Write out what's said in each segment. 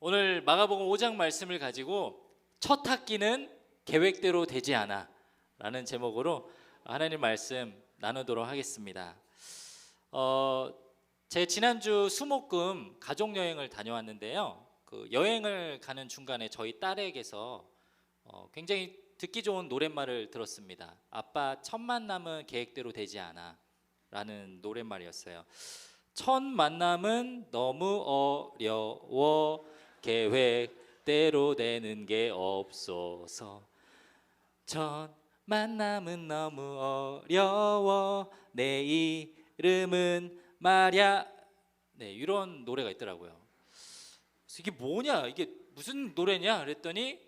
오늘 마가복음 5장 말씀을 가지고 첫 학기는 계획대로 되지 않아 라는 제목으로 하나님 말씀 나누도록 하겠습니다. 제 지난주 수목금 가족여행을 다녀왔는데요, 그 여행을 가는 중간에 저희 딸에게서 굉장히 듣기 좋은 노랫말을 들었습니다. 아빠, 첫 만남은 계획대로 되지 않아 라는 노랫말이었어요. 첫 만남은 너무 어려워 계획대로 되는 게 없어서. 첫 만남은 너무 어려워 내 이름은 말야. 네, 이런 노래가 있더라고요. 그래서 이게 뭐냐, 이게 무슨 노래냐 그랬더니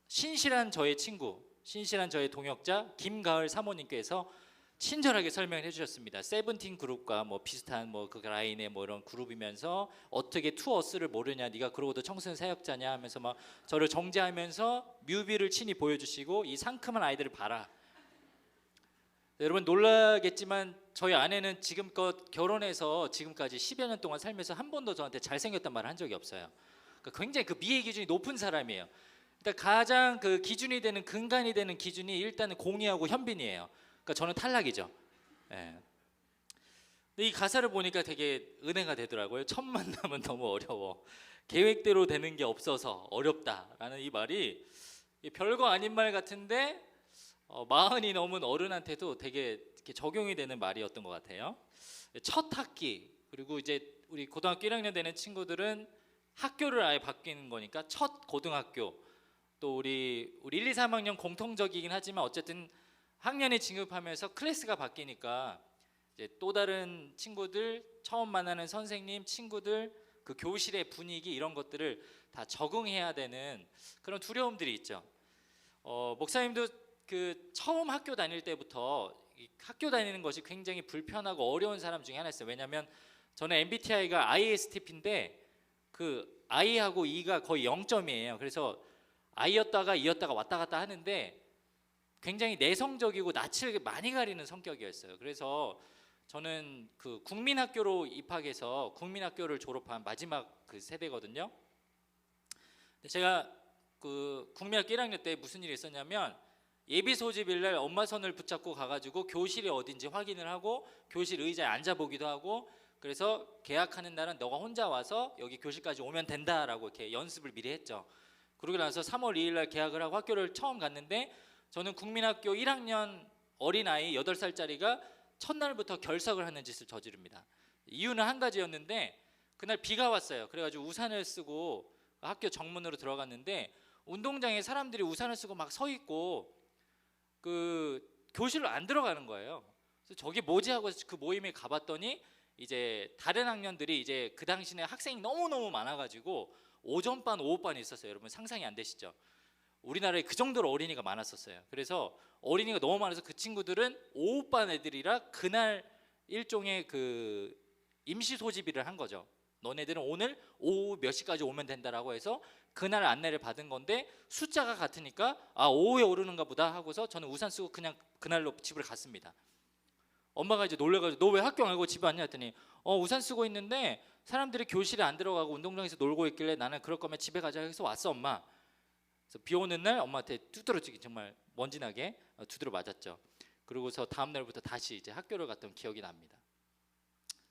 신실한 저의 친구, 신실한 저의 동역자 김가을 사모님께서 친절하게 설명을 해주셨습니다. 세븐틴 그룹과 뭐 비슷한 그 라인의 이런 그룹이면서 어떻게 투어스를 모르냐, 네가 그러고도 청소년 사역자냐 하면서 막 저를 정죄하면서 뮤비를 친히 보여주시고 이 상큼한 아이들을 봐라. 여러분 놀라겠지만 저희 아내는 지금껏 결혼해서 지금까지 10여 년 동안 살면서 한 번도 저한테 잘생겼단 말을 한 적이 없어요. 그러니까 굉장히 그 미의 기준이 높은 사람이에요. 일단 가장 그 기준이 되는, 근간이 되는 기준이 일단은 공의하고 현빈이에요. 그러니까 저는 탈락이죠. 예. 근데 이 가사를 보니까 되게 은혜가 되더라고요. 첫 만남은 너무 어려워 계획대로 되는 게 없어서 어렵다라는 이 말이 별거 아닌 말 같은데 마흔이 넘은 어른한테도 되게 이렇게 적용이 되는 말이었던 것 같아요. 첫 학기, 그리고 이제 우리 고등학교 1학년 되는 친구들은 학교를 아예 바뀌는 거니까 첫 고등학교, 또 우리 1, 2, 3학년 공통적이긴 하지만 어쨌든 학년이 진급하면서 클래스가 바뀌니까 이제 또 다른 친구들, 처음 만나는 선생님, 친구들, 그 교실의 분위기, 이런 것들을 다 적응해야 되는 그런 두려움들이 있죠. 목사님도 그 처음 학교 다닐 때부터 학교 다니는 것이 굉장히 불편하고 어려운 사람 중에 하나였어요. 왜냐하면 저는 MBTI가 ISTP인데 그 I하고 E가 거의 0점이에요. 그래서 I였다가 E였다가 왔다 갔다 하는데 굉장히 내성적이고 낯을 많이 가리는 성격이었어요. 그래서 저는 그 국민학교로 입학해서 국민학교를 졸업한 마지막 그 세대거든요. 근데 제가 그 국민학교 1학년 때 무슨 일이 있었냐면, 예비 소집일 날 엄마 손을 붙잡고 가가지고 교실이 어딘지 확인을 하고 교실 의자에 앉아보기도 하고, 그래서 개학하는 날은 너가 혼자 와서 여기 교실까지 오면 된다라고 이렇게 연습을 미리 했죠. 그러고 나서 3월 2일 날 개학을 하고 학교를 처음 갔는데, 저는 국민학교 1학년 어린아이 8살짜리가 첫날부터 결석을 하는 짓을 저지릅니다. 이유는 한 가지였는데, 그날 비가 왔어요. 그래가지고 우산을 쓰고 학교 정문으로 들어갔는데 운동장에 사람들이 우산을 쓰고 막 서 있고 그 교실로 안 들어가는 거예요. 그래서 저게 뭐지 하고 그 모임에 가봤더니 이제 다른 학년들이 이제 그 당시에 학생이 너무너무 많아가지고 오전반, 오후반이 있었어요. 여러분 상상이 안 되시죠? 우리나라에 그 정도로 어린이가 많았었어요. 그래서 어린이가 너무 많아서 그 친구들은 오후반 애들이라 그날 일종의 그 임시 소집일을 한 거죠. 너네들은 오늘 오후 몇 시까지 오면 된다라고 해서 그날 안내를 받은 건데, 숫자가 같으니까 아, 오후에 오르는가 보다 하고서 저는 우산 쓰고 그냥 그날로 집을 갔습니다. 엄마가 이제 놀래가지고 너 왜 학교 안 가고 집에 왔냐 했더니 우산 쓰고 있는데 사람들이 교실에 안 들어가고 운동장에서 놀고 있길래 나는 그럴 거면 집에 가자 해서 왔어 엄마. 그래서 비 오는 날 엄마한테 두드러지기 정말 먼지나게 두드러 맞았죠. 그러고서 다음 날부터 다시 이제 학교를 갔던 기억이 납니다.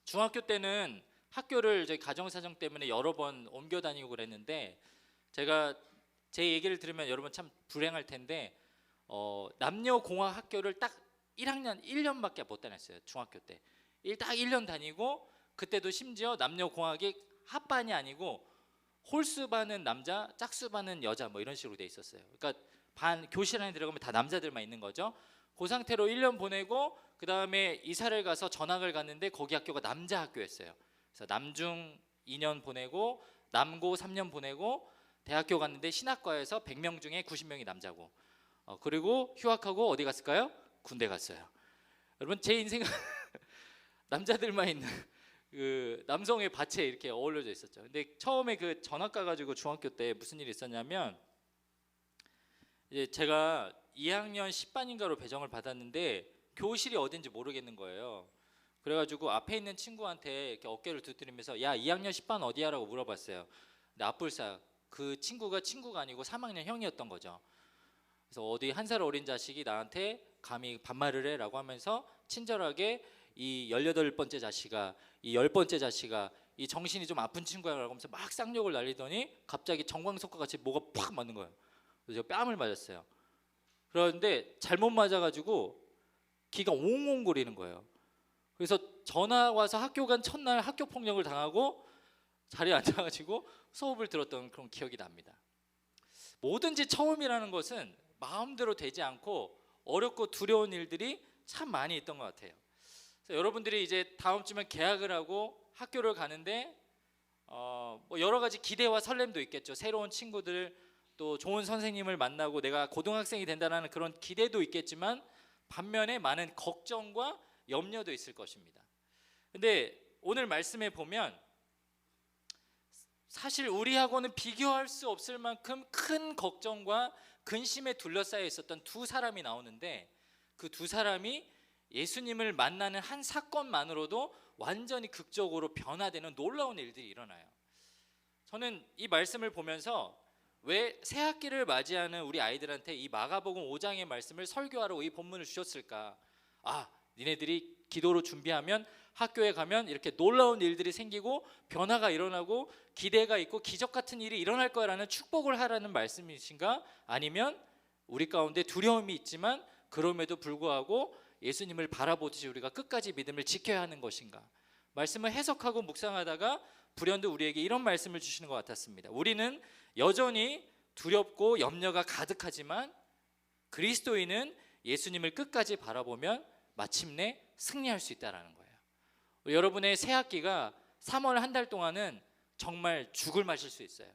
중학교 때는 학교를 이제 가정사정 때문에 여러 번 옮겨 다니고 그랬는데, 제가 제 얘기를 들으면 여러분 참 불행할 텐데 남녀공학 학교를 딱 1학년 1년밖에 못 다녔어요. 중학교 때 딱 1년 다니고, 그때도 심지어 남녀공학이 합반이 아니고 홀수반은 남자, 짝수반은 여자 이런 식으로 돼 있었어요. 그러니까 반 교실 안에 들어가면 다 남자들만 있는 거죠. 그 상태로 1년 보내고 그 다음에 이사를 가서 전학을 갔는데 거기 학교가 남자 학교였어요. 그래서 남중 2년 보내고 남고 3년 보내고 대학교 갔는데 신학과에서 100명 중에 90명이 남자고, 그리고 휴학하고 어디 갔을까요? 군대 갔어요. 여러분 제 인생은 남자들만 있는 그 남성의 밭에 이렇게 어울려져 있었죠. 근데 처음에 그 전학 가가지고 중학교 때 무슨 일이 있었냐면, 이제 제가 2학년 10반인가로 배정을 받았는데 교실이 어딘지 모르겠는 거예요. 그래가지고 앞에 있는 친구한테 이렇게 어깨를 두드리면서 야 2학년 10반 어디야라고 물어봤어요. 근데 앞불사 그 친구가 아니고 3학년 형이었던 거죠. 그래서 어디 한 살 어린 자식이 나한테 감히 반말을 해라고 하면서 친절하게 이 18번째 자식아, 이 10번째 자식아, 이 정신이 좀 아픈 친구야라고 하면서 막 쌍욕을 날리더니 갑자기 정광석과 같이 뭐가 팍 맞는 거예요. 그래서 제가 뺨을 맞았어요. 그런데 잘못 맞아가지고 기가 옹옹거리는 거예요. 그래서 전화 와서 학교 간 첫날 학교 폭력을 당하고 자리에 앉아가지고 수업을 들었던 그런 기억이 납니다. 뭐든지 처음이라는 것은 마음대로 되지 않고 어렵고 두려운 일들이 참 많이 있던 것 같아요. 그래서 여러분들이 이제 다음 주면 개학을 하고 학교를 가는데 뭐 여러 가지 기대와 설렘도 있겠죠. 새로운 친구들, 또 좋은 선생님을 만나고 내가 고등학생이 된다는 그런 기대도 있겠지만 반면에 많은 걱정과 염려도 있을 것입니다. 근데 오늘 말씀에 보면 사실 우리하고는 비교할 수 없을 만큼 큰 걱정과 근심에 둘러싸여 있었던 두 사람이 나오는데 그 두 사람이 예수님을 만나는 한 사건만으로도 완전히 극적으로 변화되는 놀라운 일들이 일어나요. 저는 이 말씀을 보면서 왜 새학기를 맞이하는 우리 아이들한테 이 마가복음 5장의 말씀을 설교하러 이 본문을 주셨을까? 니네들이 기도로 준비하면 학교에 가면 이렇게 놀라운 일들이 생기고 변화가 일어나고 기대가 있고 기적 같은 일이 일어날 거라는 축복을 하라는 말씀이신가? 아니면 우리 가운데 두려움이 있지만 그럼에도 불구하고 예수님을 바라보듯이 우리가 끝까지 믿음을 지켜야 하는 것인가? 말씀을 해석하고 묵상하다가 불현듯 우리에게 이런 말씀을 주시는 것 같았습니다. 우리는 여전히 두렵고 염려가 가득하지만 그리스도인은 예수님을 끝까지 바라보면 마침내 승리할 수 있다는 거예요. 여러분의 새 학기가 3월 한 달 동안은 정말 죽을 마실 수 있어요.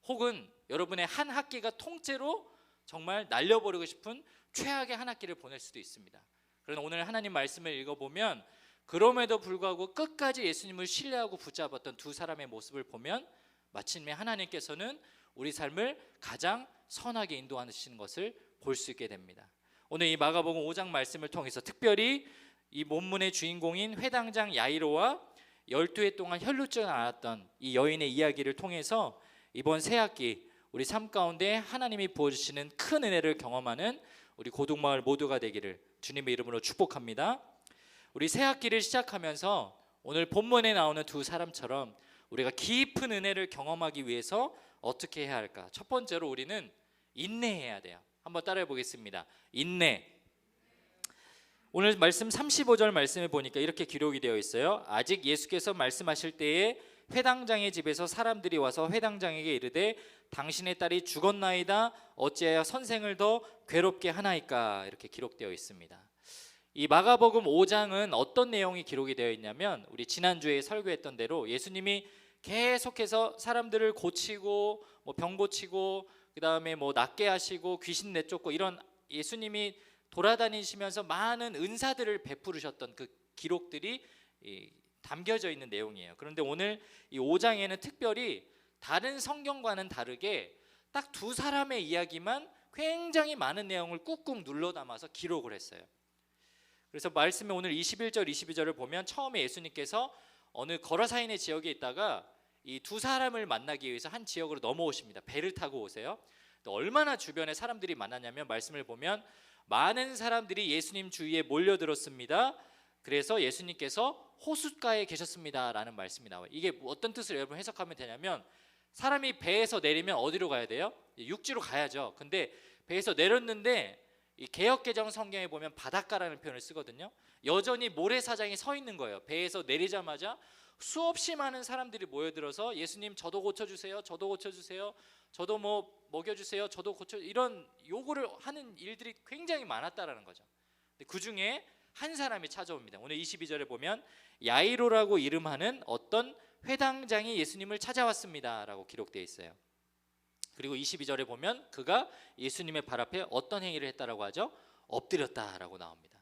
혹은 여러분의 한 학기가 통째로 정말 날려버리고 싶은 최악의 한 학기를 보낼 수도 있습니다. 그러나 오늘 하나님 말씀을 읽어보면 그럼에도 불구하고 끝까지 예수님을 신뢰하고 붙잡았던 두 사람의 모습을 보면 마침내 하나님께서는 우리 삶을 가장 선하게 인도하시는 것을 볼 수 있게 됩니다. 오늘 이 마가복음 5장 말씀을 통해서 특별히 이 본문의 주인공인 회당장 야이로와 12해 동안 혈루증을 앓았던 이 여인의 이야기를 통해서 이번 새학기 우리 삶 가운데 하나님이 부어주시는 큰 은혜를 경험하는 우리 고등마을 모두가 되기를 주님의 이름으로 축복합니다. 우리 새학기를 시작하면서 오늘 본문에 나오는 두 사람처럼 우리가 깊은 은혜를 경험하기 위해서 어떻게 해야 할까? 첫 번째로 우리는 인내해야 돼요. 한번 따라해 보겠습니다. 인내. 오늘 말씀 35절 말씀에 보니까 이렇게 기록이 되어 있어요. 아직 예수께서 말씀하실 때에 회당장의 집에서 사람들이 와서 회당장에게 이르되 당신의 딸이 죽었나이다. 어찌하여 선생을 더 괴롭게 하나이까? 이렇게 기록되어 있습니다. 이 마가복음 5장은 어떤 내용이 기록이 되어 있냐면 우리 지난주에 설교했던 대로 예수님이 계속해서 사람들을 고치고 병 고치고 그다음에 낫게 하시고 귀신 내쫓고 이런 예수님이 돌아다니시면서 많은 은사들을 베푸르셨던 그 기록들이 담겨져 있는 내용이에요. 그런데 오늘 이 5장에는 특별히 다른 성경과는 다르게 딱 두 사람의 이야기만 굉장히 많은 내용을 꾹꾹 눌러 담아서 기록을 했어요. 그래서 말씀에 오늘 21절 22절을 보면 처음에 예수님께서 어느 거라사인의 지역에 있다가 이 두 사람을 만나기 위해서 한 지역으로 넘어오십니다. 배를 타고 오세요. 얼마나 주변에 사람들이 많았냐면 말씀을 보면 많은 사람들이 예수님 주위에 몰려들었습니다. 그래서 예수님께서 호숫가에 계셨습니다 라는 말씀이 나와요. 이게 어떤 뜻을 여러분 해석하면 되냐면 사람이 배에서 내리면 어디로 가야 돼요? 육지로 가야죠. 근데 배에서 내렸는데 이 개역개정 성경에 보면 바닷가라는 표현을 쓰거든요. 여전히 모래사장이 서 있는 거예요. 배에서 내리자마자 수없이 많은 사람들이 모여들어서 예수님 저도 고쳐주세요, 저도 고쳐주세요, 저도 먹여주세요, 저도 고쳐, 이런 요구를 하는 일들이 굉장히 많았다라는 거죠. 그 중에 한 사람이 찾아옵니다. 오늘 22절에 보면 야이로라고 이름하는 어떤 회당장이 예수님을 찾아왔습니다 라고 기록되어 있어요. 그리고 22절에 보면 그가 예수님의 발 앞에 어떤 행위를 했다라고 하죠? 엎드렸다라고 나옵니다.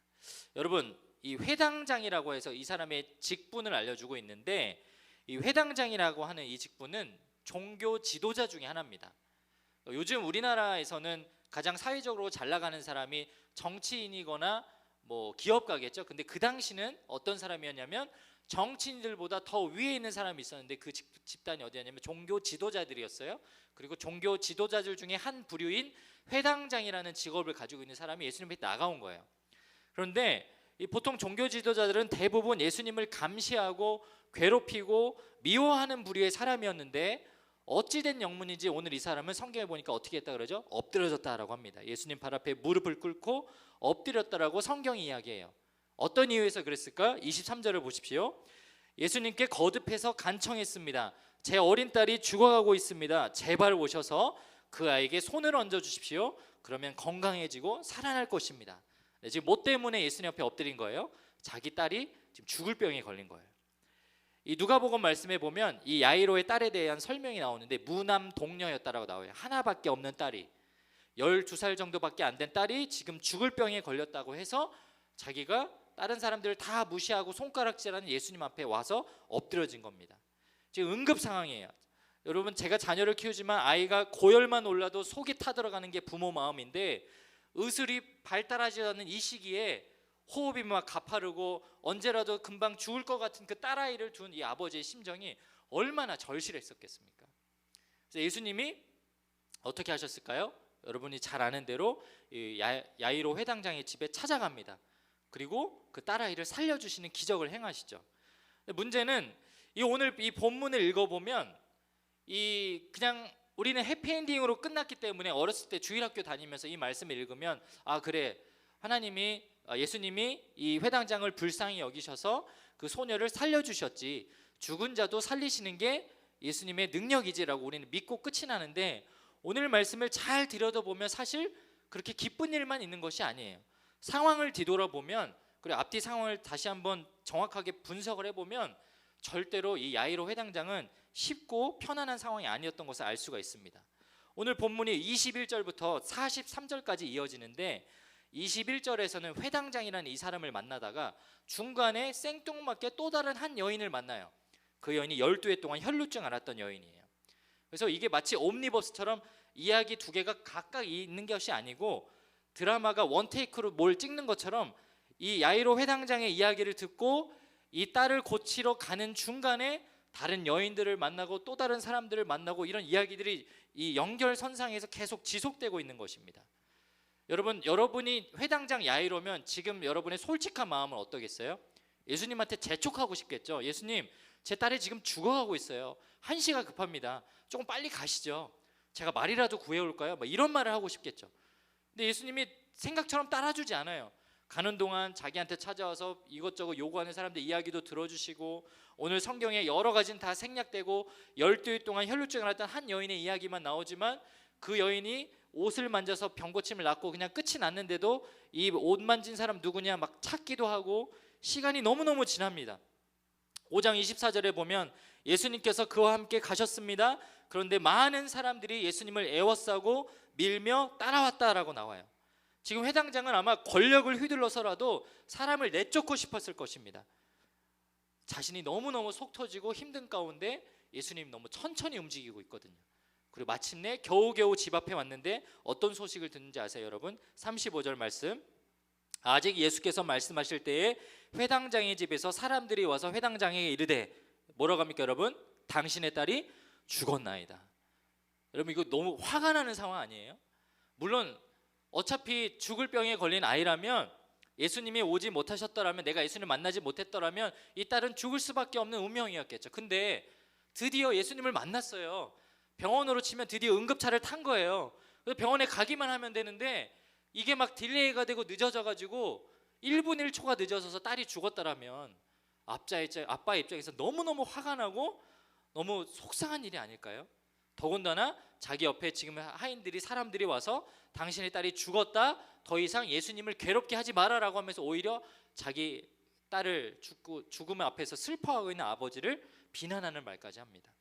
여러분, 이 회당장이라고 해서 이 사람의 직분을 알려주고 있는데 이 회당장이라고 하는 이 직분은 종교 지도자 중에 하나입니다. 요즘 우리나라에서는 가장 사회적으로 잘 나가는 사람이 정치인이거나 뭐 기업가겠죠. 근데 그 당시는 어떤 사람이었냐면 정치인들보다 더 위에 있는 사람이 있었는데 그 집단이 어디였냐면 종교 지도자들이었어요. 그리고 종교 지도자들 중에 한 부류인 회당장이라는 직업을 가지고 있는 사람이 예수님 앞에 나가온 거예요. 그런데 이 보통 종교 지도자들은 대부분 예수님을 감시하고 괴롭히고 미워하는 부류의 사람이었는데 어찌된 영문인지 오늘 이 사람은 성경에 보니까 어떻게 했다 그러죠? 엎드려졌다라고 합니다. 예수님 발 앞에 무릎을 꿇고 엎드렸다라고 성경이 이야기해요. 어떤 이유에서 그랬을까? 23절을 보십시오. 예수님께 거듭해서 간청했습니다. 제 어린 딸이 죽어가고 있습니다. 제발 오셔서 그 아이에게 손을 얹어 주십시오. 그러면 건강해지고 살아날 것입니다. 네, 지금 뭐 때문에 예수님 앞에 엎드린 거예요? 자기 딸이 지금 죽을 병에 걸린 거예요. 이 누가복음 말씀에 보면 이 야이로의 딸에 대한 설명이 나오는데 무남동녀였다라고 나와요. 하나밖에 없는 딸이 12살 정도밖에 안 된 딸이 지금 죽을 병에 걸렸다고 해서 자기가 다른 사람들을 다 무시하고 손가락질하는 예수님 앞에 와서 엎드려진 겁니다. 지금 응급 상황이에요. 여러분, 제가 자녀를 키우지만 아이가 고열만 올라도 속이 타들어가는 게 부모 마음인데 의술이 발달하지 않는 이 시기에 호흡이 막 가파르고 언제라도 금방 죽을 것 같은 그 딸아이를 둔 이 아버지의 심정이 얼마나 절실했었겠습니까? 그래서 예수님이 어떻게 하셨을까요? 여러분이 잘 아는 대로 야이로 회당장의 집에 찾아갑니다. 그리고 그 딸아이를 살려주시는 기적을 행하시죠. 문제는 오늘 이 본문을 읽어보면 그냥 우리는 해피엔딩으로 끝났기 때문에 어렸을 때 주일학교 다니면서 이 말씀을 읽으면 아 그래, 예수님이 이 회당장을 불쌍히 여기셔서 그 소녀를 살려주셨지, 죽은 자도 살리시는 게 예수님의 능력이지라고 우리는 믿고 끝이 나는데 오늘 말씀을 잘 들여다보면 사실 그렇게 기쁜 일만 있는 것이 아니에요. 상황을 뒤돌아보면, 그리고 앞뒤 상황을 다시 한번 정확하게 분석을 해보면 절대로 이 야이로 회당장은 쉽고 편안한 상황이 아니었던 것을 알 수가 있습니다. 오늘 본문이 21절부터 43절까지 이어지는데 21절에서는 회당장이라는 이 사람을 만나다가 중간에 생뚱맞게 또 다른 한 여인을 만나요. 그 여인이 12해 동안 혈루증 앓았던 여인이에요. 그래서 이게 마치 옴니버스처럼 이야기 두 개가 각각 있는 것이 아니고 드라마가 원테이크로 뭘 찍는 것처럼 이 야이로 회당장의 이야기를 듣고 이 딸을 고치러 가는 중간에 다른 여인들을 만나고 또 다른 사람들을 만나고 이런 이야기들이 이 연결선상에서 계속 지속되고 있는 것입니다. 여러분이 회당장 야이로면 지금 여러분의 솔직한 마음은 어떠겠어요? 예수님한테 재촉하고 싶겠죠. 예수님, 제 딸이 지금 죽어가고 있어요. 한시가 급합니다. 조금 빨리 가시죠. 제가 말이라도 구해올까요? 이런 말을 하고 싶겠죠. 근데 예수님이 생각처럼 따라주지 않아요. 가는 동안 자기한테 찾아와서 이것저것 요구하는 사람들 이야기도 들어주시고 오늘 성경에 여러 가지는 다 생략되고 12일 동안 혈루증을 앓았던 한 여인의 이야기만 나오지만 그 여인이 옷을 만져서 병고침을 낫고 그냥 끝이 났는데도 이 옷 만진 사람 누구냐 막 찾기도 하고 시간이 너무너무 지납니다. 5장 24절에 보면 예수님께서 그와 함께 가셨습니다. 그런데 많은 사람들이 예수님을 애워싸고 밀며 따라왔다라고 나와요. 지금 회당장은 아마 권력을 휘둘러서라도 사람을 내쫓고 싶었을 것입니다. 자신이 너무너무 속 터지고 힘든 가운데 예수님 너무 천천히 움직이고 있거든요. 그리고 마침내 겨우겨우 집 앞에 왔는데 어떤 소식을 듣는지 아세요, 여러분? 35절 말씀. 아직 예수께서 말씀하실 때에 회당장의 집에서 사람들이 와서 회당장에게 이르되 뭐라고 합니까, 여러분? 당신의 딸이 죽었나이다. 여러분, 이거 너무 화가 나는 상황 아니에요? 물론 어차피 죽을 병에 걸린 아이라면 예수님이 오지 못하셨더라면, 내가 예수님을 만나지 못했더라면 이 딸은 죽을 수밖에 없는 운명이었겠죠. 근데 드디어 예수님을 만났어요. 병원으로 치면 드디어 응급차를 탄 거예요. 그래서 병원에 가기만 하면 되는데 이게 막 딜레이가 되고 늦어져가지고 1분 1초가 늦어져서 딸이 죽었다라면 아빠의 입장에서 너무너무 화가 나고 너무 속상한 일이 아닐까요? 더군다나 자기 옆에 지금 하인들이, 사람들이 와서 당신의 딸이 죽었다, 더 이상 예수님을 괴롭게 하지 마라라고 하면서 오히려 자기 딸을 죽음 앞에서 슬퍼하고 있는 아버지를 비난하는 말까지 합니다.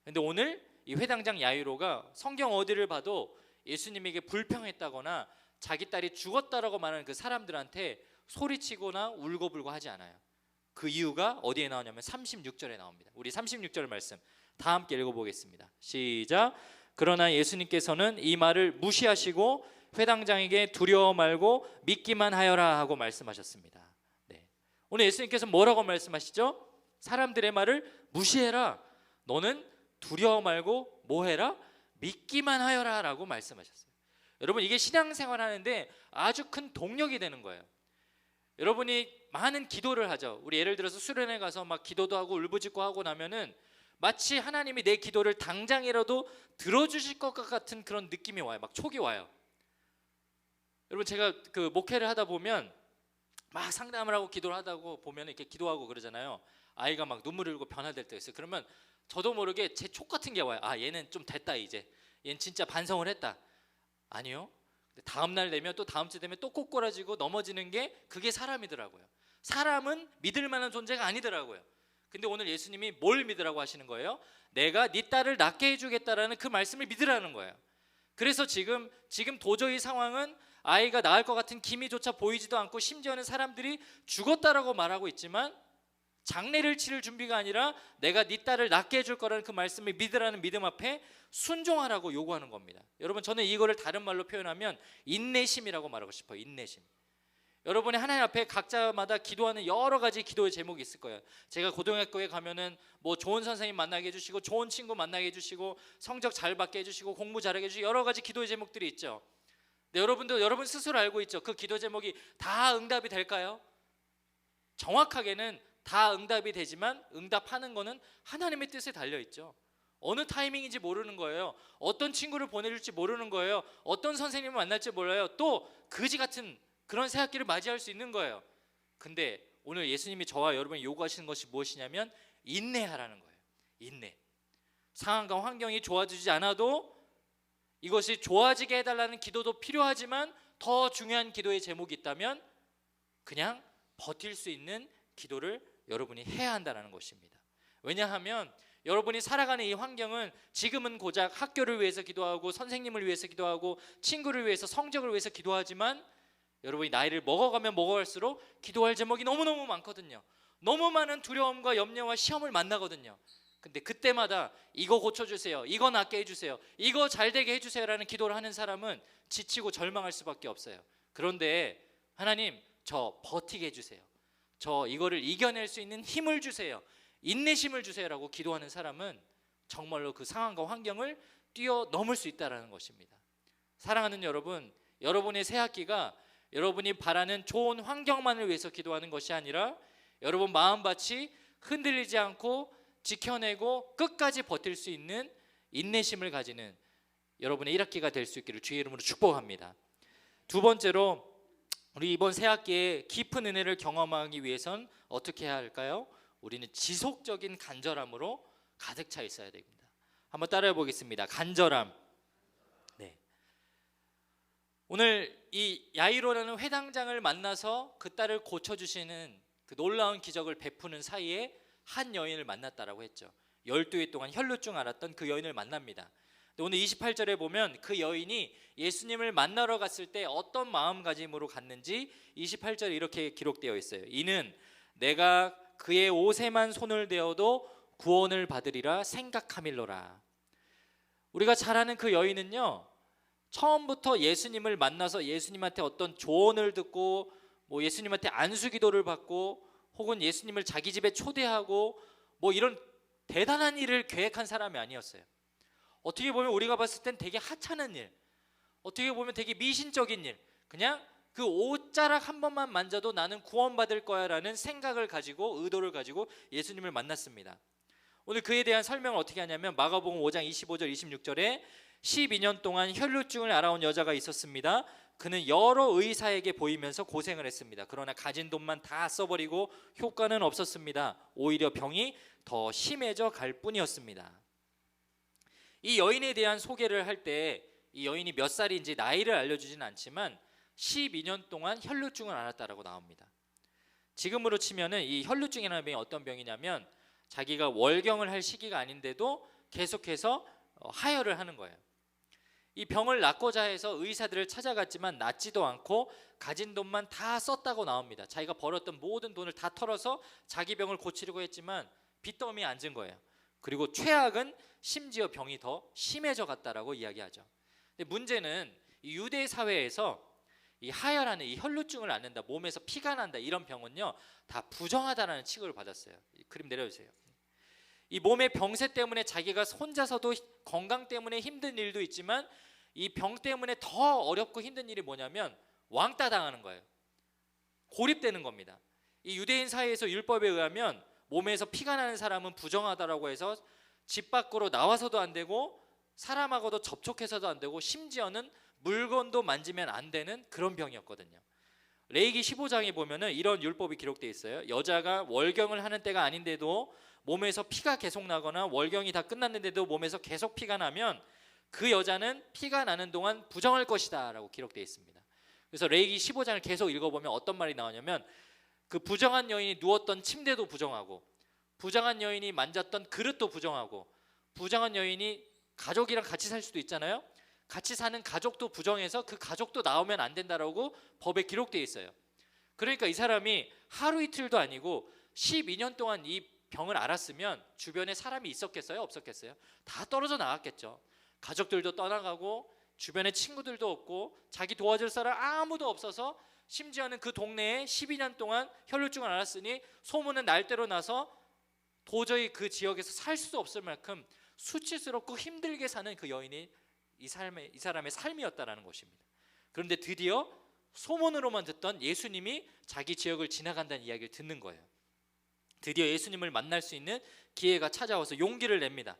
그런데 오늘 이 회당장 야이로가 성경 어디를 봐도 예수님에게 불평했다거나 자기 딸이 죽었다라고 말하는 그 사람들한테 소리치거나 울고불고 하지 않아요. 그 이유가 어디에 나오냐면 36절에 나옵니다. 우리 36절 말씀 다 함께 읽어보겠습니다. 시작. 그러나 예수님께서는 이 말을 무시하시고 회당장에게 두려워 말고 믿기만 하여라 하고 말씀하셨습니다. 네. 오늘 예수님께서 뭐라고 말씀하시죠? 사람들의 말을 무시해라. 너는 두려워 말고 뭐 해라? 믿기만 하여라 라고 말씀하셨어요. 여러분, 이게 신앙생활 하는데 아주 큰 동력이 되는 거예요. 여러분이 많은 기도를 하죠. 우리 예를 들어서 수련회 가서 막 기도도 하고 울부짖고 하고 나면은 마치 하나님이 내 기도를 당장이라도 들어주실 것 같은 그런 느낌이 와요. 막 촉이 와요. 여러분, 제가 그 목회를 하다 보면 막 상담을 하고 기도를 하다고 보면 이렇게 기도하고 그러잖아요. 아이가 막 눈물을 흘리고 변화될 때가 있어요. 그러면 저도 모르게 제 촉 같은 게 와요. 아, 얘는 좀 됐다 이제. 얘는 진짜 반성을 했다. 아니요. 다음 날 되면 또 다음 주 되면 또 꼬꾸라지고 넘어지는 게 그게 사람이더라고요. 사람은 믿을 만한 존재가 아니더라고요. 근데 오늘 예수님이 뭘 믿으라고 하시는 거예요? 내가 네 딸을 낫게 해주겠다라는 그 말씀을 믿으라는 거예요. 그래서 지금 도저히 상황은 아이가 낳을 것 같은 기미조차 보이지도 않고 심지어는 사람들이 죽었다라고 말하고 있지만 장례를 치를 준비가 아니라 내가 네 딸을 낫게 해줄 거라는 그 말씀을 믿으라는 믿음 앞에 순종하라고 요구하는 겁니다. 여러분, 저는 이거를 다른 말로 표현하면 인내심이라고 말하고 싶어요. 인내심. 여러분이 하나님 앞에 각자마다 기도하는 여러 가지 기도의 제목이 있을 거예요. 제가 고등학교에 가면은 뭐 좋은 선생님 만나게 해주시고 좋은 친구 만나게 해주시고 성적 잘 받게 해주시고 공부 잘하게 해주시고 여러 가지 기도의 제목들이 있죠. 근데 여러분도 여러분 스스로 알고 있죠. 그 기도 제목이 다 응답이 될까요? 정확하게는 다 응답이 되지만 응답하는 거는 하나님의 뜻에 달려 있죠. 어느 타이밍인지 모르는 거예요. 어떤 친구를 보내줄지 모르는 거예요. 어떤 선생님을 만날지 몰라요. 또 그지 같은 그런 새학기를 맞이할 수 있는 거예요. 근데 오늘 예수님이 저와 여러분이 요구하시는 것이 무엇이냐면 인내하라는 거예요. 인내. 상황과 환경이 좋아지지 않아도 이것이 좋아지게 해달라는 기도도 필요하지만 더 중요한 기도의 제목이 있다면 그냥 버틸 수 있는 기도를 여러분이 해야 한다는 것입니다. 왜냐하면 여러분이 살아가는 이 환경은 지금은 고작 학교를 위해서 기도하고 선생님을 위해서 기도하고 친구를 위해서 성적을 위해서 기도하지만 여러분이 나이를 먹어가면 먹어갈수록 기도할 제목이 너무너무 많거든요. 너무 많은 두려움과 염려와 시험을 만나거든요. 근데 그때마다 이거 고쳐주세요, 이거 낫게 해주세요, 이거 잘되게 해주세요 라는 기도를 하는 사람은 지치고 절망할 수밖에 없어요. 그런데 하나님, 저 버티게 해주세요, 저 이거를 이겨낼 수 있는 힘을 주세요, 인내심을 주세요 라고 기도하는 사람은 정말로 그 상황과 환경을 뛰어넘을 수 있다는 것입니다. 사랑하는 여러분, 여러분의 새학기가 여러분이 바라는 좋은 환경만을 위해서 기도하는 것이 아니라 여러분 마음밭이 흔들리지 않고 지켜내고 끝까지 버틸 수 있는 인내심을 가지는 여러분의 1학기가 될 수 있기를 주의 이름으로 축복합니다. 두 번째로, 우리 이번 새학기에 깊은 은혜를 경험하기 위해선 어떻게 해야 할까요? 우리는 지속적인 간절함으로 가득 차 있어야 됩니다. 한번 따라해 보겠습니다. 간절함. 네. 오늘 이 야이로라는 회당장을 만나서 그 딸을 고쳐주시는 그 놀라운 기적을 베푸는 사이에 한 여인을 만났다라고 했죠. 12해 동안 혈루증 앓았던 그 여인을 만납니다. 오늘 28절에 보면 그 여인이 예수님을 만나러 갔을 때 어떤 마음가짐으로 갔는지 28절에 이렇게 기록되어 있어요. 이는 내가 그의 옷에만 손을 대어도 구원을 받으리라 생각함일로라. 우리가 잘 아는 그 여인은요, 처음부터 예수님을 만나서 예수님한테 어떤 조언을 듣고 뭐 예수님한테 안수기도를 받고 혹은 예수님을 자기 집에 초대하고 뭐 이런 대단한 일을 계획한 사람이 아니었어요. 어떻게 보면 우리가 봤을 땐 되게 하찮은 일, 어떻게 보면 되게 미신적인 일, 그냥 그 옷자락 한 번만 만져도 나는 구원받을 거야 라는 생각을 가지고 의도를 가지고 예수님을 만났습니다. 오늘 그에 대한 설명을 어떻게 하냐면 마가복음 5장 25절 26절에 12년 동안 혈루증을 앓아온 여자가 있었습니다. 그는 여러 의사에게 보이면서 고생을 했습니다. 그러나 가진 돈만 다 써버리고 효과는 없었습니다. 오히려 병이 더 심해져 갈 뿐이었습니다. 이 여인에 대한 소개를 할 때 이 여인이 몇 살인지 나이를 알려주지는 않지만 12년 동안 혈루증을 앓았다라고 나옵니다. 지금으로 치면은 이 혈루증이라는 병이 어떤 병이냐면 자기가 월경을 할 시기가 아닌데도 계속해서 하혈을 하는 거예요. 이 병을 낫고자 해서 의사들을 찾아갔지만 낫지도 않고 가진 돈만 다 썼다고 나옵니다. 자기가 벌었던 모든 돈을 다 털어서 자기 병을 고치려고 했지만 빚더미에 앉은 거예요. 그리고 최악은 심지어 병이 더 심해져 갔다라고 이야기하죠. 근데 문제는 이 유대 사회에서 이 하혈하는, 이 혈루증을 앓는다, 몸에서 피가 난다, 이런 병은요 다 부정하다라는 취급을 받았어요. 이 그림 내려주세요. 이 몸의 병세 때문에 자기가 혼자서도 건강 때문에 힘든 일도 있지만 이 병 때문에 더 어렵고 힘든 일이 뭐냐면 왕따 당하는 거예요. 고립되는 겁니다. 이 유대인 사회에서 율법에 의하면 몸에서 피가 나는 사람은 부정하다라고 해서 집 밖으로 나와서도 안 되고 사람하고도 접촉해서도 안 되고 심지어는 물건도 만지면 안 되는 그런 병이었거든요. 레위기 15장에 보면은 이런 율법이 기록되어 있어요. 여자가 월경을 하는 때가 아닌데도 몸에서 피가 계속 나거나 월경이 다 끝났는데도 몸에서 계속 피가 나면 그 여자는 피가 나는 동안 부정할 것이다 라고 기록되어 있습니다. 그래서 레위기 15장을 계속 읽어보면 어떤 말이 나오냐면 그 부정한 여인이 누웠던 침대도 부정하고, 부정한 여인이 만졌던 그릇도 부정하고, 부정한 여인이 가족이랑 같이 살 수도 있잖아요. 같이 사는 가족도 부정해서 그 가족도 나오면 안 된다라고 법에 기록되어 있어요. 그러니까 이 사람이 하루 이틀도 아니고 12년 동안 이 병을 앓았으면 주변에 사람이 있었겠어요? 없었겠어요? 다 떨어져 나갔겠죠. 가족들도 떠나가고 주변에 친구들도 없고 자기 도와줄 사람 아무도 없어서 심지어는 그 동네에 12년 동안 혈루증을 앓았으니 소문은 날대로 나서 도저히 그 지역에서 살 수도 없을 만큼 수치스럽고 힘들게 사는 그 여인이 이 사람의 삶이었다라는 것입니다. 그런데 드디어 소문으로만 듣던 예수님이 자기 지역을 지나간다는 이야기를 듣는 거예요. 드디어 예수님을 만날 수 있는 기회가 찾아와서 용기를 냅니다.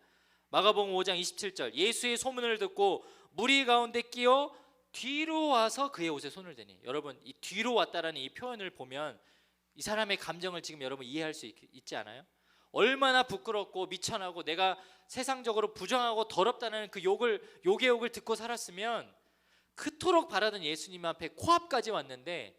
마가복음 5장 27절, 예수의 소문을 듣고 무리 가운데 끼어 뒤로 와서 그의 옷에 손을 대니. 여러분, 이 뒤로 왔다라는 이 표현을 보면 이 사람의 감정을 지금 여러분 이해할 수 있지 않아요? 얼마나 부끄럽고 미천하고 내가 세상적으로 부정하고 더럽다는 그 욕의 욕을 듣고 살았으면 그토록 바라던 예수님 앞에 코앞까지 왔는데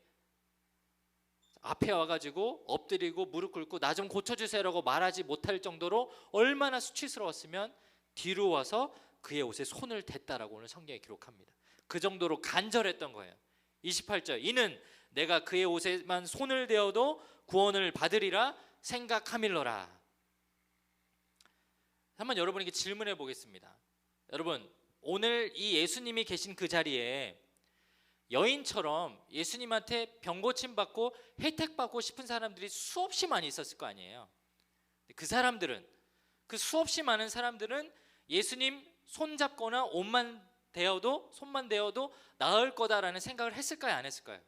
앞에 와가지고 엎드리고 무릎 꿇고 나 좀 고쳐주세요라고 말하지 못할 정도로 얼마나 수치스러웠으면 뒤로 와서 그의 옷에 손을 댔다라고 오늘 성경에 기록합니다. 그 정도로 간절했던 거예요. 28절, 이는 내가 그의 옷에만 손을 대어도 구원을 받으리라 생각함일러라. 한번 여러분에게 질문해 보겠습니다. 여러분, 오늘 이 예수님이 계신 그 자리에 여인처럼 예수님한테 병 고침 받고 혜택 받고 싶은 사람들이 수없이 많이 있었을 거 아니에요. 그 사람들은, 그 수없이 많은 사람들은 예수님 손 잡거나 손만 대어도 나을 거다라는 생각을 했을까요, 안 했을까요?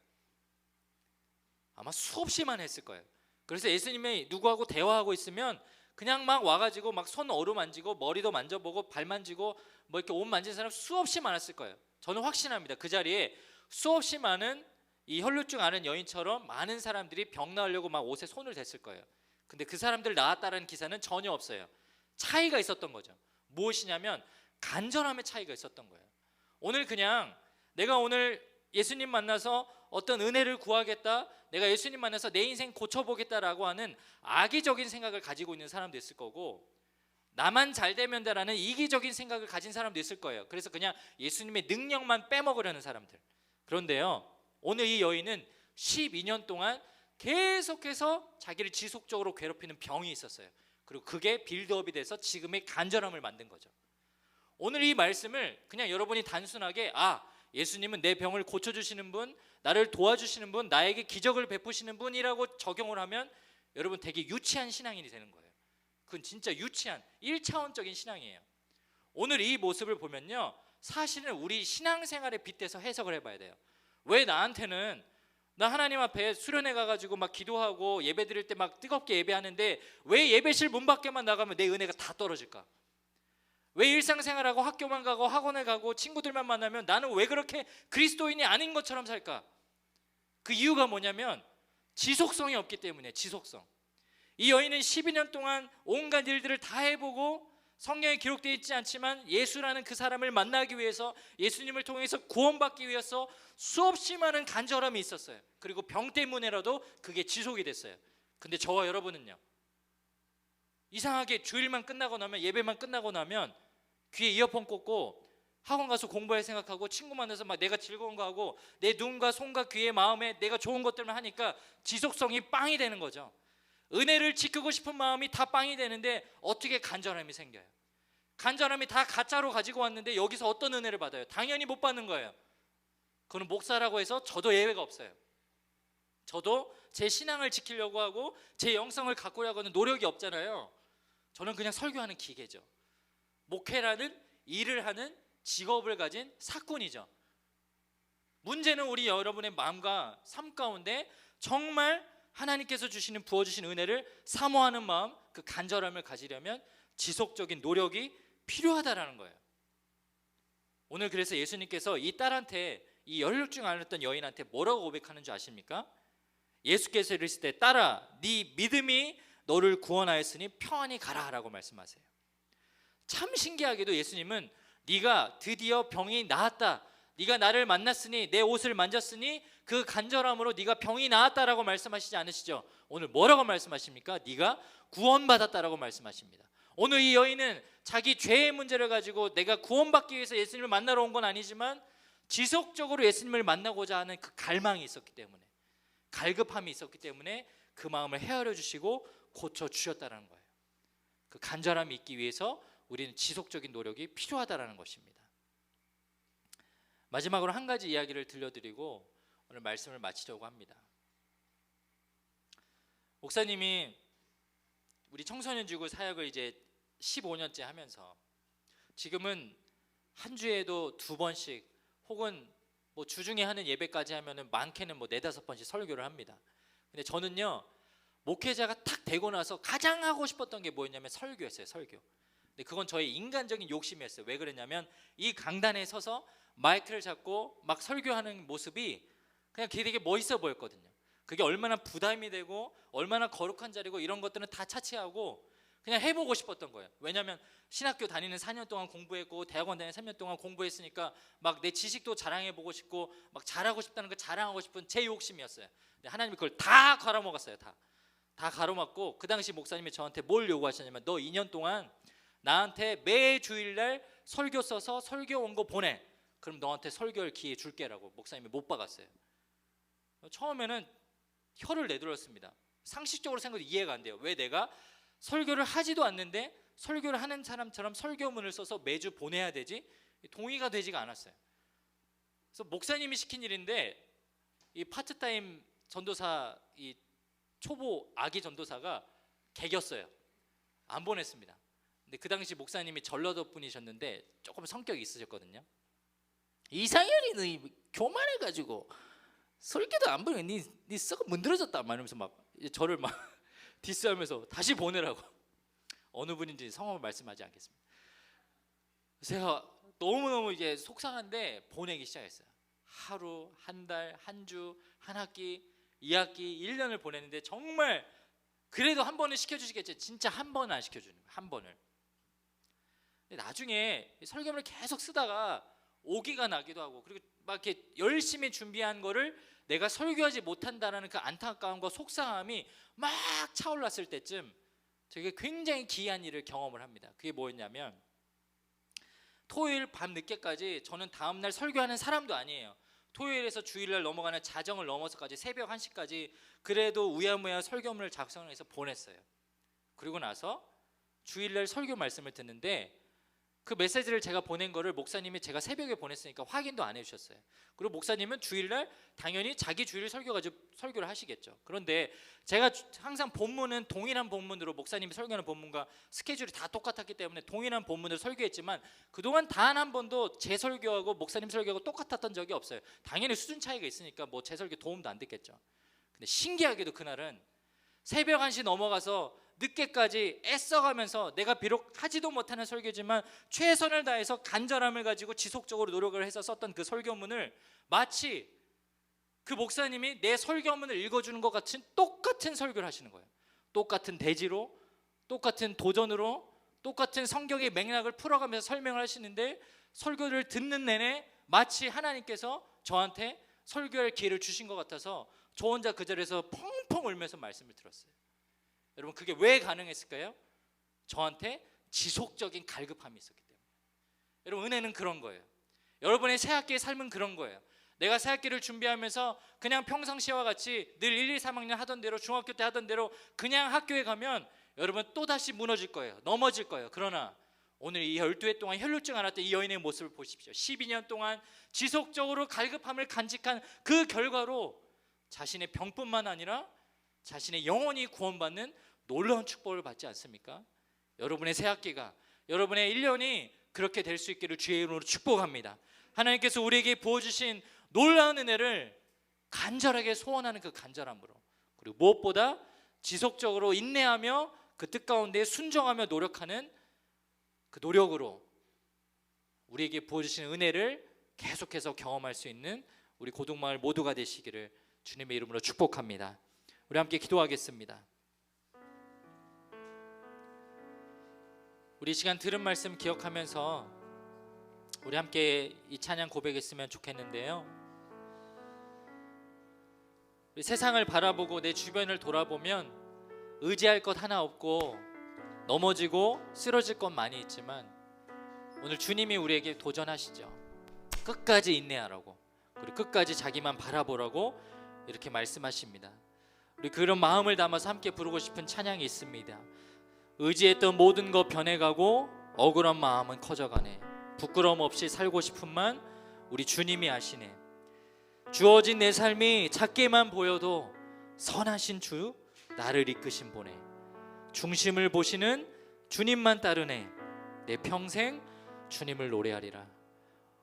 아마 수없이만 했을 거예요. 그래서 예수님이 누구하고 대화하고 있으면 그냥 막 와가지고 막 손 어루만지고 머리도 만져보고 발 만지고 뭐 이렇게 옷 만진 사람 수없이 많았을 거예요. 저는 확신합니다. 그 자리에 수없이 많은 이 혈루증 앓은 여인처럼 많은 사람들이 병 나으려고 막 옷에 손을 댔을 거예요. 근데 그 사람들 나았다는 기사는 전혀 없어요. 차이가 있었던 거죠. 무엇이냐면 간절함의 차이가 있었던 거예요. 오늘 그냥 내가 오늘 예수님 만나서 어떤 은혜를 구하겠다, 내가 예수님 만나서 내 인생 고쳐보겠다라고 하는 악의적인 생각을 가지고 있는 사람도 있을 거고, 나만 잘 되면 돼라는 이기적인 생각을 가진 사람도 있을 거예요. 그래서 그냥 예수님의 능력만 빼먹으려는 사람들. 그런데요, 오늘 이 여인은 12년 동안 계속해서 자기를 지속적으로 괴롭히는 병이 있었어요. 그리고 그게 빌드업이 돼서 지금의 간절함을 만든 거죠. 오늘 이 말씀을 그냥 여러분이 단순하게 예수님은 내 병을 고쳐주시는 분, 나를 도와주시는 분, 나에게 기적을 베푸시는 분이라고 적용을 하면 여러분 되게 유치한 신앙인이 되는 거예요. 그건 진짜 유치한 1차원적인 신앙이에요. 오늘 이 모습을 보면요, 사실은 우리 신앙생활에 빗대서 해석을 해봐야 돼요. 왜 나한테는, 나 하나님 앞에 수련회 가가지고 막 기도하고 예배 드릴 때 막 뜨겁게 예배하는데 왜 예배실 문 밖에만 나가면 내 은혜가 다 떨어질까? 왜 일상생활하고 학교만 가고 학원에 가고 친구들만 만나면 나는 왜 그렇게 그리스도인이 아닌 것처럼 살까? 그 이유가 뭐냐면 지속성이 없기 때문에. 지속성. 이 여인은 12년 동안 온갖 일들을 다 해보고 성경에 기록되어 있지 않지만 예수라는 그 사람을 만나기 위해서, 예수님을 통해서 구원받기 위해서 수없이 많은 간절함이 있었어요. 그리고 병 때문에라도 그게 지속이 됐어요. 근데 저와 여러분은요, 이상하게 주일만 끝나고 나면, 예배만 끝나고 나면 귀에 이어폰 꽂고 학원 가서 공부할 생각하고 친구 만나서 막 내가 즐거운 거 하고 내 눈과 손과 귀의 마음에 내가 좋은 것들만 하니까 지속성이 빵이 되는 거죠. 은혜를 지키고 싶은 마음이 다 빵이 되는데 어떻게 간절함이 생겨요? 간절함이 다 가짜로 가지고 왔는데 여기서 어떤 은혜를 받아요? 당연히 못 받는 거예요. 그는 목사라고 해서 저도 예외가 없어요. 저도 제 신앙을 지키려고 하고 제 영성을 가꾸려고 하는 노력이 없잖아요. 저는 그냥 설교하는 기계죠. 목회라는 일을 하는 직업을 가진 사꾼이죠. 문제는 우리 여러분의 마음과 삶 가운데 정말 하나님께서 주시는 부어주신 은혜를 사모하는 마음, 그 간절함을 가지려면 지속적인 노력이 필요하다라는 거예요. 오늘 그래서 예수님께서 이 딸한테, 이 연륜 중 알았던 여인한테 뭐라고 고백하는 줄 아십니까? 예수께서 이르실 때 딸아 네 믿음이 너를 구원하였으니 평안히 가라 라고 말씀하세요. 참 신기하게도 예수님은 네가 드디어 병이 나았다, 네가 나를 만났으니 내 옷을 만졌으니 그 간절함으로 네가 병이 나았다라고 말씀하시지 않으시죠? 오늘 뭐라고 말씀하십니까? 네가 구원받았다라고 말씀하십니다. 오늘 이 여인은 자기 죄의 문제를 가지고 내가 구원받기 위해서 예수님을 만나러 온 건 아니지만 지속적으로 예수님을 만나고자 하는 그 갈망이 있었기 때문에, 갈급함이 있었기 때문에 그 마음을 헤아려 주시고 고쳐 주셨다는 거예요. 그 간절함이 있기 위해서 우리는 지속적인 노력이 필요하다는 것입니다. 마지막으로 한 가지 이야기를 들려드리고 오늘 말씀을 마치려고 합니다. 목사님이 우리 청소년지구 사역을 이제 15년째 하면서 지금은 한 주에도 2번씩 혹은 뭐 주중에 하는 예배까지 하면은 많게는 뭐 4-5번씩 설교를 합니다. 근데 저는요, 목회자가 탁 되고 나서 가장 하고 싶었던 게 뭐였냐면 설교였어요. 설교. 근데 그건 저의 인간적인 욕심이었어요. 왜 그랬냐면 이 강단에 서서 마이크를 잡고 막 설교하는 모습이 그냥 되게 멋있어 보였거든요. 그게 얼마나 부담이 되고 얼마나 거룩한 자리고 이런 것들은 다 차치하고 그냥 해보고 싶었던 거예요. 왜냐하면 신학교 다니는 4년 동안 공부했고 대학원 다니는 3년 동안 공부했으니까 막 내 지식도 자랑해보고 싶고 막 잘하고 싶다는 거 자랑하고 싶은 제 욕심이었어요. 근데 하나님이 그걸 다 갈아먹었어요. 다 가로막고 그 당시 목사님이 저한테 뭘 요구하셨냐면 너 2년 동안 나한테 매 주일날 설교 써서 설교 원고 보내. 그럼 너한테 설교할 기회 줄게라고 목사님이 못 박았어요. 처음에는 혀를 내둘렀습니다. 상식적으로 생각해도 이해가 안 돼요. 왜 내가 설교를 하지도 않는데 설교를 하는 사람처럼 설교문을 써서 매주 보내야 되지? 동의가 되지가 않았어요. 그래서 목사님이 시킨 일인데 이 파트타임 전도사, 이 초보 아기 전도사가 개겼어요. 안 보냈습니다. 근데 그 당시 목사님이 전라도 분이셨는데 조금 성격이 있으셨거든요. 이상현이 너 교만해가지고 설교도 안 보내. 니 썩어 문드러졌다 막 이러면서 막 저를 막 디스하면서 다시 보내라고. 어느 분인지 성함을 말씀하지 않겠습니다. 제가 너무너무 이게 속상한데 보내기 시작했어요. 하루, 한 달, 한 주, 한 학기, 2학기, 1년을 보냈는데 정말 그래도 한 번은 시켜주시겠지. 진짜 한 번은 안 시켜주는 거예요. 한 번을. 근데 나중에 설교문을 계속 쓰다가 오기가 나기도 하고 그리고 막 이렇게 열심히 준비한 거를 내가 설교하지 못한다는 그 안타까움과 속상함이 막 차올랐을 때쯤 저게 굉장히 기이한 일을 경험을 합니다. 그게 뭐였냐면 토요일 밤 늦게까지 저는 다음날 설교하는 사람도 아니에요. 토요일에서 주일날 넘어가는 자정을 넘어서까지 새벽 1시까지 그래도 우야무야 설교문을 작성해서 보냈어요. 그리고 나서 주일날 설교 말씀을 듣는데 그 메시지를 제가 보낸 거를 목사님이 제가 새벽에 보냈으니까 확인도 안 해주셨어요. 그리고 목사님은 주일날 당연히 자기 주일 설교 가지고 설교를 하시겠죠. 그런데 제가 항상 본문은 동일한 본문으로 목사님이 설교하는 본문과 스케줄이 다 똑같았기 때문에 동일한 본문을 설교했지만 그동안 단 한 번도 제 설교하고 목사님 설교하고 똑같았던 적이 없어요. 당연히 수준 차이가 있으니까 뭐 제 설교 도움도 안 됐겠죠. 근데 신기하게도 그날은 새벽 1시 넘어가서 늦게까지 애써가면서 내가 비록 하지도 못하는 설교지만 최선을 다해서 간절함을 가지고 지속적으로 노력을 해서 썼던 그 설교문을 마치 그 목사님이 내 설교문을 읽어주는 것 같은 똑같은 설교를 하시는 거예요. 똑같은 대지로, 똑같은 도전으로, 똑같은 성경의 맥락을 풀어가면서 설명을 하시는데 설교를 듣는 내내 마치 하나님께서 저한테 설교할 기회를 주신 것 같아서 저 혼자 그 자리에서 펑펑 울면서 말씀을 들었어요. 여러분 그게 왜 가능했을까요? 저한테 지속적인 갈급함이 있었기 때문에. 여러분 은혜는 그런 거예요. 여러분의 새학기의 삶은 그런 거예요. 내가 새학기를 준비하면서 그냥 평상시와 같이 늘 1, 2, 3학년 하던 대로 중학교 때 하던 대로 그냥 학교에 가면 여러분 또다시 무너질 거예요. 넘어질 거예요. 그러나 오늘 이 12해 동안 혈루증 앓았던 이 여인의 모습을 보십시오. 12년 동안 지속적으로 갈급함을 간직한 그 결과로 자신의 병뿐만 아니라 자신의 영혼이 구원받는 놀라운 축복을 받지 않습니까? 여러분의 새학기가, 여러분의 1년이 그렇게 될 수 있기를 주의 이름으로 축복합니다. 하나님께서 우리에게 부어주신 놀라운 은혜를 간절하게 소원하는 그 간절함으로, 그리고 무엇보다 지속적으로 인내하며 그 뜻 가운데 순종하며 노력하는 그 노력으로 우리에게 부어주신 은혜를 계속해서 경험할 수 있는 우리 고등마을 모두가 되시기를 주님의 이름으로 축복합니다. 우리 함께 기도하겠습니다. 우리 시간 들은 말씀 기억하면서 우리 함께 이 찬양 고백했으면 좋겠는데요, 우리 세상을 바라보고 내 주변을 돌아보면 의지할 것 하나 없고 넘어지고 쓰러질 것 많이 있지만 오늘 주님이 우리에게 도전하시죠. 끝까지 인내하라고, 그리고 끝까지 자기만 바라보라고 이렇게 말씀하십니다. 우리 그런 마음을 담아서 함께 부르고 싶은 찬양이 있습니다. 의지했던 모든 것 변해가고 억울한 마음은 커져가네. 부끄러움 없이 살고 싶은만 우리 주님이 아시네. 주어진 내 삶이 작게만 보여도 선하신 주 나를 이끄신 보네. 중심을 보시는 주님만 따르네. 내 평생 주님을 노래하리라.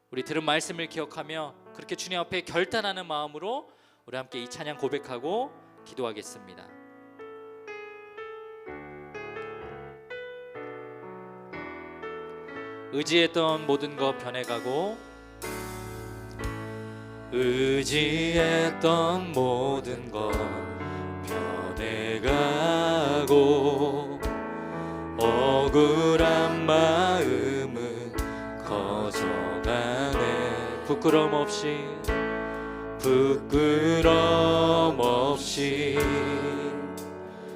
우리 들은 말씀을 기억하며 그렇게 주님 앞에 결단하는 마음으로 우리 함께 이 찬양 고백하고 기도하겠습니다. 의지했던 모든 것 변해가고, 의지했던 모든 것 변해가고, 억울한 마음은 커져가네. 부끄럼 없이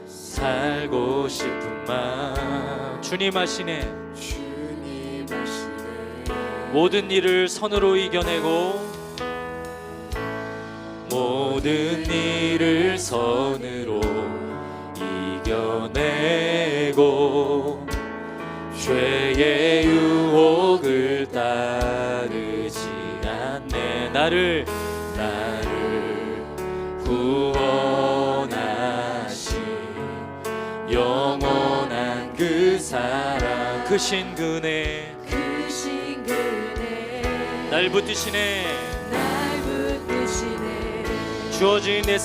살고 싶은 마음 주님 아시네. 모든 일을 선으로 이겨내고, 모든 일을 선으로 이겨내고, 죄의 유혹을 따르지 않네. 나를 구원하신 영원한 그 사랑, 그 신근에 날 붙드시네. 주어진 내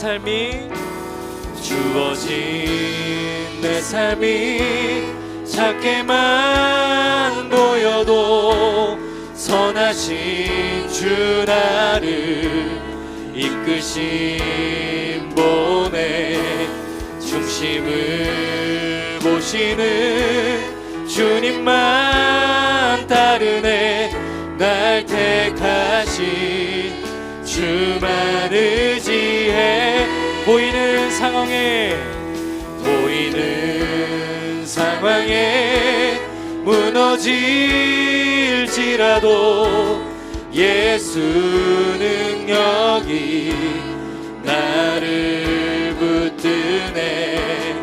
삶이 작게만 보여도 선하신 주 나를 이끄신 보내. 중심을 보시는 주님만 따르네. 날 택하신 주만 의지해. 보이는 상황에 무너질지라도 예수 능력이 나를 붙드네.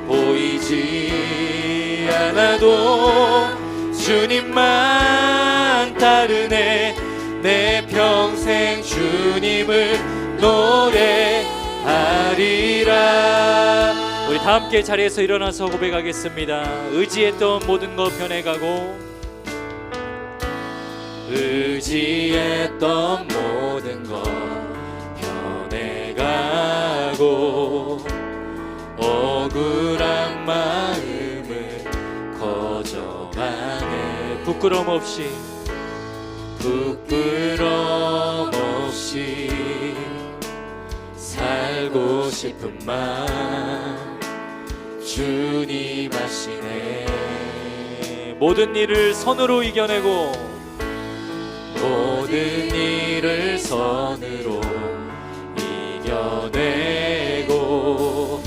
보이지 않아도 주님만 따르네. 내 평생 주님을 노래하리라. 우리 다 함께 자리에서 일어나서 고백하겠습니다. 의지했던 모든 것 변해가고, 의지했던 모든 것 변해가고, 억울한 마음을 거저가네. 부끄럼 없이 살고 싶은 마음 주님 아시네. 모든 일을 선으로 이겨내고, 모든 일을 선으로 이겨내고,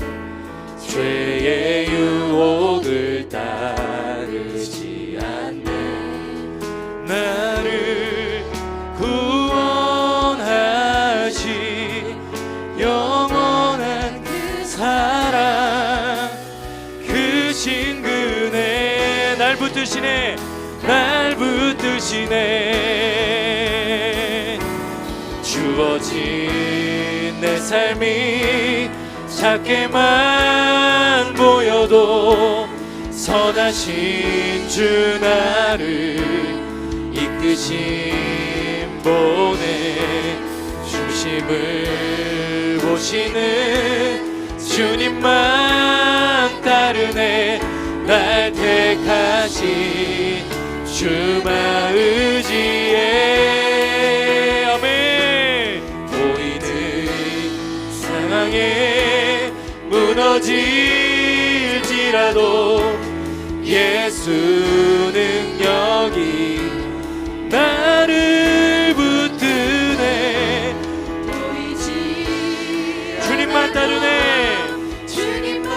죄의 유혹을 따르지 않네. 나를 구원하시 영원한 그 사랑, 그 신근에 날 붙드시네. 날 붙드시네. 주어진 내 삶이 작게만 보여도 선하신 주 나를 이끄신 분의 중심을 보시는 주님만 따르네. 날 택하신 주만 의지해. 아멘. 보이는 상황에 무너질지라도 예수 능력이 나를 붙드네. 보이지 주님만 따르네. 주님만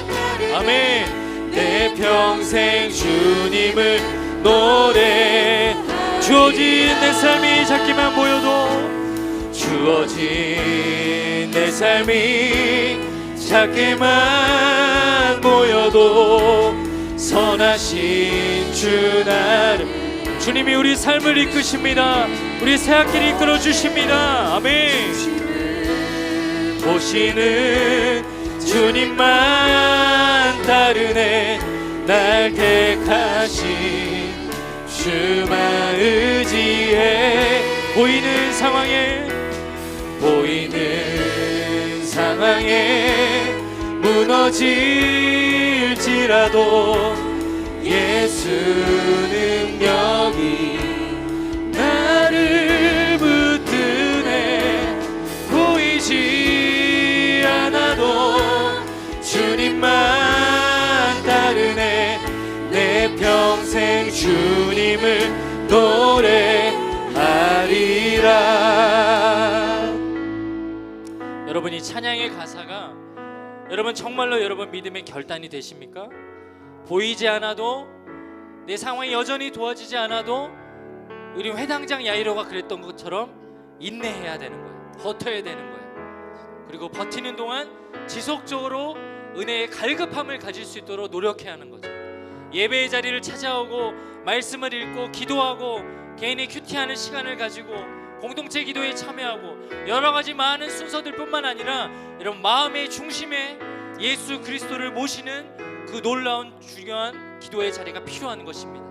따르네. 아멘. 내 평생 주님을 노래. 주어진 내 삶이 작기만 보여도, 주어진 내 삶이 작게만 보여도 선하신 주 나를. 주님이 우리 삶을 이끄십니다. 우리 새학기를 이끌어 주십니다. 아멘. 보시는 주님만 따르네. 날 택하신 주만 의지해. 보이는 상황에 무너질지라도 예수 능력이 나를 붙드네. 보이지 않아도 주님만 따르네. 내 평생 주님을 노래하리라. 여러분, 이 찬양의 가사가 여러분 정말로 여러분 믿음의 결단이 되십니까? 보이지 않아도, 내 상황이 여전히 도와지지 않아도 우리 회당장 야이로가 그랬던 것처럼 인내해야 되는 거예요. 버텨야 되는 거예요. 그리고 버티는 동안 지속적으로 은혜의 갈급함을 가질 수 있도록 노력해야 하는 거죠. 예배의 자리를 찾아오고 말씀을 읽고 기도하고 개인의 큐티하는 시간을 가지고 공동체 기도에 참여하고 여러 가지 많은 순서들뿐만 아니라 여러분 마음의 중심에 예수 그리스도를 모시는 그 놀라운 중요한 기도의 자리가 필요한 것입니다.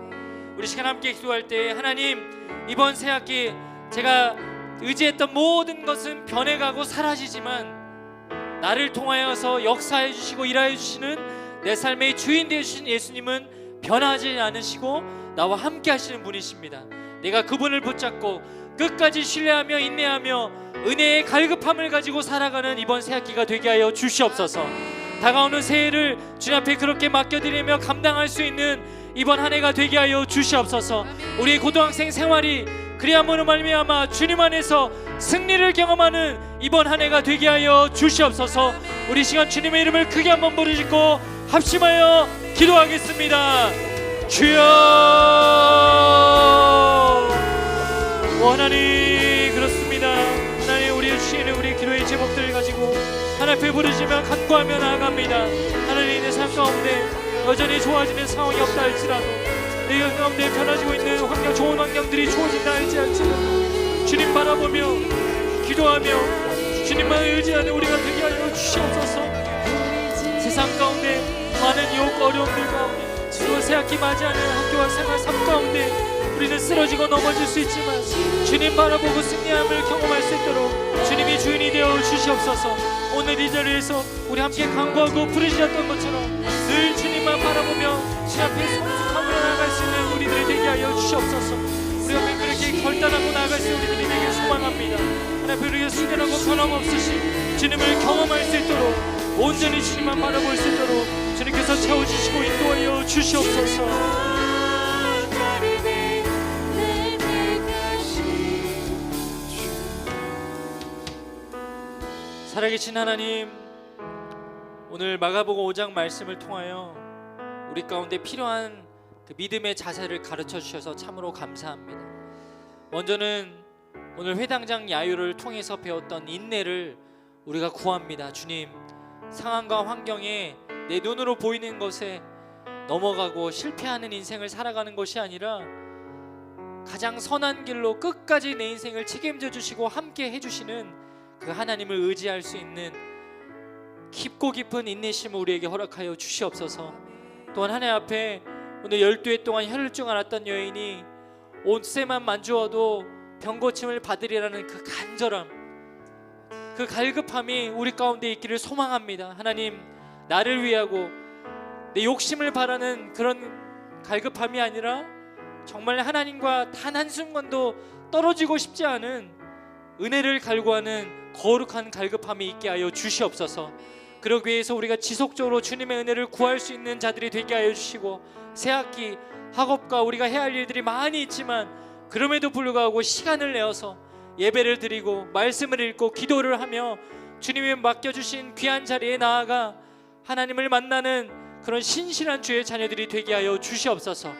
우리 시간 함께 기도할 때, 하나님, 이번 새학기 제가 의지했던 모든 것은 변해가고 사라지지만 나를 통하여서 역사해 주시고 일하여 주시는 내 삶의 주인 되신 예수님은 변하지 않으시고 나와 함께 하시는 분이십니다. 내가 그분을 붙잡고 끝까지 신뢰하며 인내하며 은혜의 갈급함을 가지고 살아가는 이번 새학기가 되게 하여 주시옵소서. 다가오는 새해를 주님 앞에 그렇게 맡겨드리며 감당할 수 있는 이번 한 해가 되게 하여 주시옵소서. 우리의 고등학생 생활이 그리함으로 말미암아 주님 안에서 승리를 경험하는 이번 한 해가 되게 하여 주시옵소서. 우리 시간 주님의 이름을 크게 한번 부르짖고 합심하여 기도하겠습니다. 주여. 하나님, 그렇습니다. 하나님, 우리 주시는 우리 기도의 제목들을 가지고 하나님 앞에 부르짖으며 간구하며 나아갑니다. 하나님, 내 삶 가운데 여전히 좋아지는 상황이 없다 할지라도, 내 가운데 변화지고 있는 환경, 좋은 환경들이 주어진다 할지라도 주님 바라보며 기도하며 주님만 의지하는 우리가 되게 하여 주시옵소서. 세상 가운데 많은 유혹 어려움들 가운데 또 새학기 맞이하는 학교와 생활 삶 가운데 우리는 쓰러지고 넘어질 수 있지만 주님 바라보고 승리함을 경험할 수 있도록 주님이 주인이 되어 주시옵소서. 오늘 이 자리에서 우리 함께 간구하고 부르짖었던 것처럼 늘 주님만 바라보며 주 앞에 성숙함으로 나아갈 수 있는 우리들이 되게 하여 주시옵소서. 우리 앞에 그렇게 결단하고 나아갈 수 있는 우리들이 되길 소망합니다. 하나님, 우리가 순결하고 변함없으신 주님을 경험할 수 있도록 온전히 주님만 바라볼 수 있도록 주님께서 채워주시고 인도하여 주시옵소서. 살아계신 하나님, 오늘 마가복음 5장 말씀을 통하여 우리 가운데 필요한 그 믿음의 자세를 가르쳐 주셔서 참으로 감사합니다. 먼저는 오늘 회당장 야유를 통해서 배웠던 인내를 우리가 구합니다. 주님, 상황과 환경에 내 눈으로 보이는 것에 넘어가고 실패하는 인생을 살아가는 것이 아니라 가장 선한 길로 끝까지 내 인생을 책임져 주시고 함께 해주시는 그 하나님을 의지할 수 있는 깊고 깊은 인내심을 우리에게 허락하여 주시옵소서. 또한 하나님 앞에 오늘 12해 동안 혈루증 앓았던 여인이 옷새만 만주어도 병고침을 받으리라는 그 간절함, 그 갈급함이 우리 가운데 있기를 소망합니다. 하나님, 나를 위하고 내 욕심을 바라는 그런 갈급함이 아니라 정말 하나님과 단 한순간도 떨어지고 싶지 않은 은혜를 갈구하는 거룩한 갈급함이 있게 하여 주시옵소서. 그러기 위해서 우리가 지속적으로 주님의 은혜를 구할 수 있는 자들이 되게 하여 주시고, 새학기 학업과 우리가 해야 할 일들이 많이 있지만 그럼에도 불구하고 시간을 내어서 예배를 드리고 말씀을 읽고 기도를 하며 주님이 맡겨주신 귀한 자리에 나아가 하나님을 만나는 그런 신실한 주의 자녀들이 되게 하여 주시옵소서.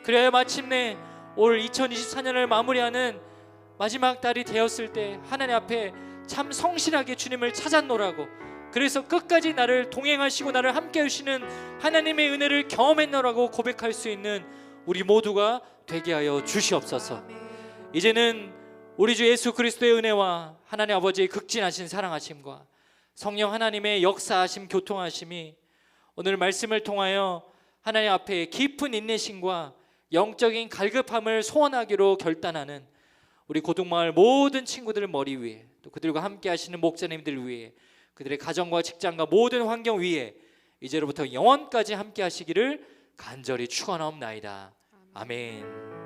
그래야 마침내 올 2024년을 마무리하는 마지막 달이 되었을 때 하나님 앞에 참 성실하게 주님을 찾았노라고, 그래서 끝까지 나를 동행하시고 나를 함께 하시는 하나님의 은혜를 경험했노라고 고백할 수 있는 우리 모두가 되게 하여 주시옵소서. 이제는 우리 주 예수 그리스도의 은혜와 하나님 아버지의 극진하신 사랑하심과 성령 하나님의 역사하심 교통하심이 오늘 말씀을 통하여 하나님 앞에 깊은 인내심과 영적인 갈급함을 소원하기로 결단하는 우리 고등마을 모든 친구들 머리 위에, 또 그들과 함께 하시는 목자님들 위에, 그들의 가정과 직장과 모든 환경 위에 이제로부터 영원까지 함께 하시기를 간절히 축원하옵나이다. 아멘.